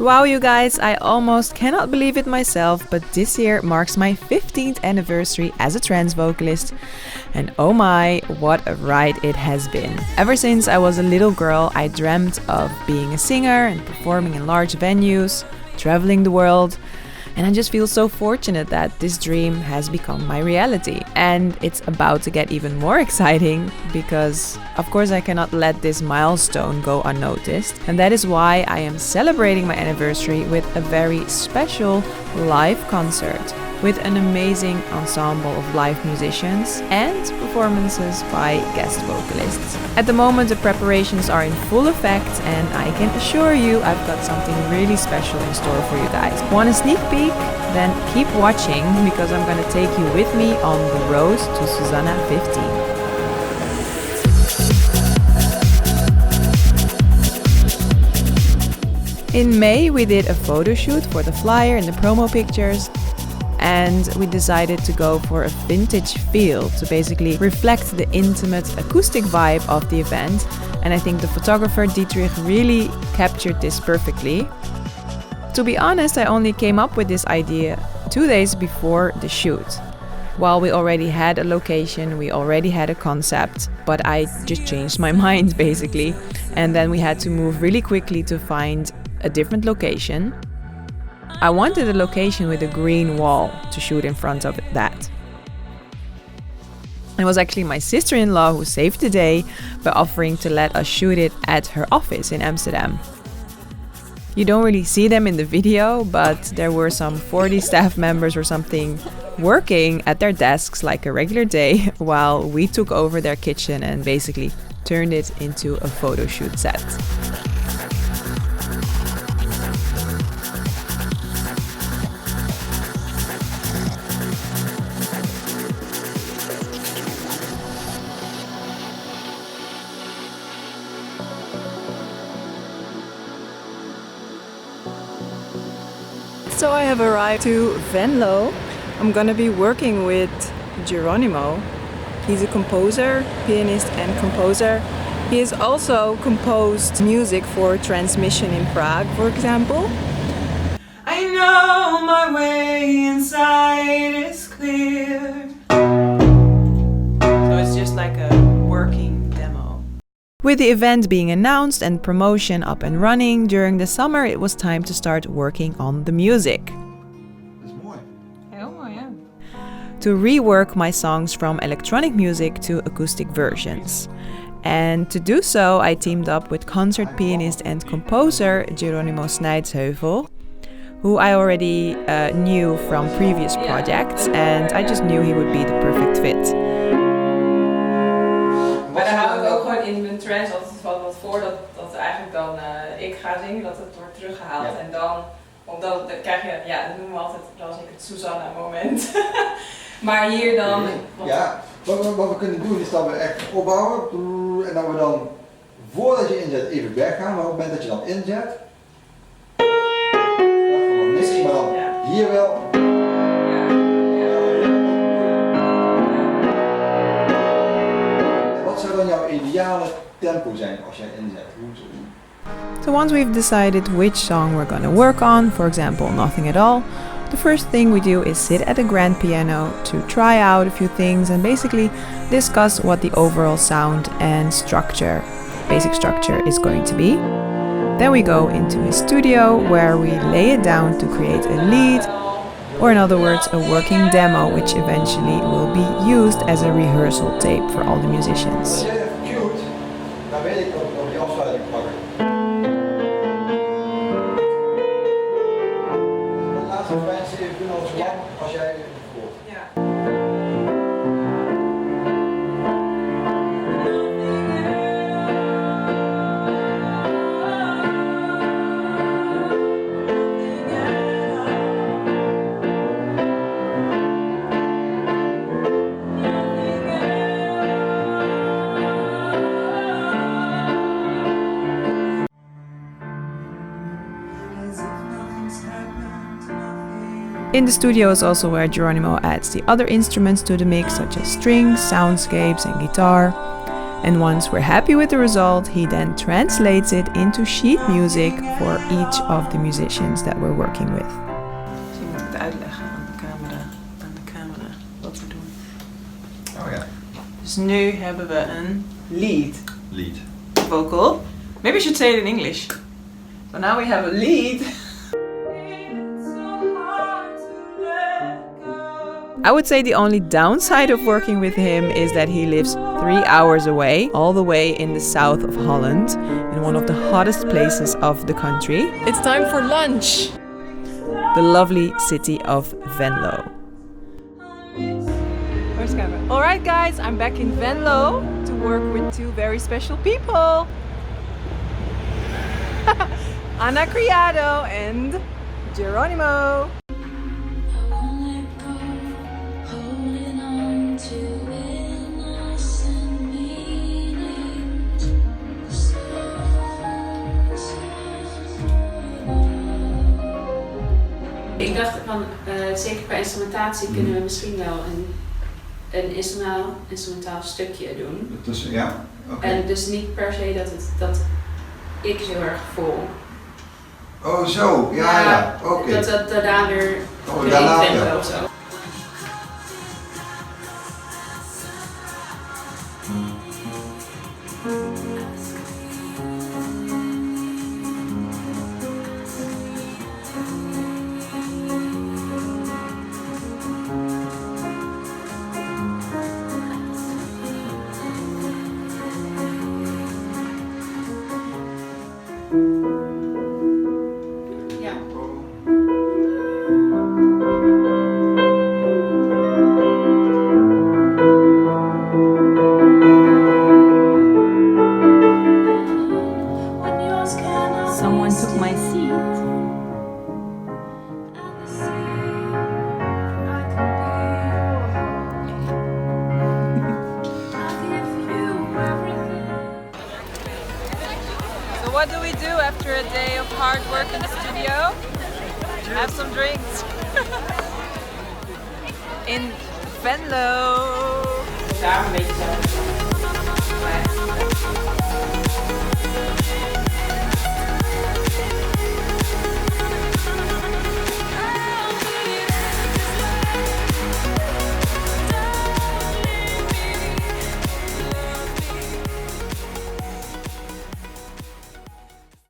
Wow, you guys, I almost cannot believe it myself, but this year marks my 15th anniversary as a trance vocalist. And oh my, what a ride it has been. Ever since I was a little girl, I dreamt of being a singer and performing in large venues, traveling the world. And I just feel so fortunate that this dream has become my reality. And it's about to get even more exciting because, of course, I cannot let this milestone go unnoticed. And that is why I am celebrating my anniversary with a very special live concert with an amazing ensemble of live musicians and performances by guest vocalists. At the moment, the preparations are in full effect, and I can assure you I've got something really special in store for you guys. Want a sneak peek? Then keep watching, because I'm gonna take you with me on the road to Susana 15. In May, we did a photo shoot for the flyer and the promo pictures. And we decided to go for a vintage feel to basically reflect the intimate acoustic vibe of the event. And I think the photographer Dietrich really captured this perfectly. To be honest, I only came up with this idea 2 days before the shoot. While we already had a location, we already had a concept, but I just changed my mind basically. And then we had to move really quickly to find a different location. I wanted a location with a green wall to shoot in front of that. It was actually my sister-in-law who saved the day by offering to let us shoot it at her office in Amsterdam. You don't really see them in the video, but there were some 40 staff members or something working at their desks like a regular day while we took over their kitchen and basically turned it into a photo shoot set. So I have arrived to Venlo. I'm gonna be working with Geronimo. He's a composer, pianist and composer. He has also composed music for Transmission in Prague, for example. I know my way inside is clear. So it's just like a working demo. With the event being announced and promotion up and running during the summer, it was time to start working on the music. To rework my songs from electronic music to acoustic versions. And to do so, I teamed up with concert pianist and composer Geronimo Snijtsheuvel, who I already knew from previous projects, and I just knew he would be the perfect fit. Maar daar hou ik ook gewoon in mijn trance altijd van wat voor dat eigenlijk dan ik ga zingen, dat het wordt teruggehaald. Ja. En dan, omdat dan krijg je, ja, dat noemen we altijd, dan was ik het Susana moment. Maar hier dan... Ja, wat we kunnen doen is dat we echt opbouwen en dat we dan, voordat je inzet, even weggaan, maar op het moment dat je dan inzet, dan nog niks, maar dan hier wel. En wat zou dan jouw ideale tempo zijn als jij inzet? So once we've decided which song we're gonna work on, for example, Nothing at All, the first thing we do is sit at a grand piano to try out a few things and basically discuss what the overall sound and structure, basic structure, is going to be. Then we go into his studio where we lay it down to create a lead, or in other words, a working demo which eventually will be used as a rehearsal tape for all the musicians. In the studio is also where Geronimo adds the other instruments to the mix, such as strings, soundscapes and guitar. And once we're happy with the result, he then translates it into sheet music for each of the musicians that we're working with. Misschien moet ik het uitleggen aan de camera wat we doen. Oh ja. Dus nu hebben we een lead Lead. vocal. Maybe I should say it in English. So now we have a lead. I would say the only downside of working with him is that he lives 3 hours away, all the way in the south of Holland, in one of the hottest places of the country. It's time for lunch. The lovely city of Venlo. Where's camera? Alright guys, I'm back in Venlo to work with 2 very special people. Criado and Geronimo. Ik dacht van, zeker qua instrumentatie kunnen we misschien wel een instrumentaal stukje doen. Dus, ja? Okay. En dus niet per se dat ik heel erg voel. Oh zo, ja. Oké. Dat daarna weer daarna, tempo of zo. What do we do after a day of hard work in the studio? Have some drinks. In Venlo. Daar een beetje zo.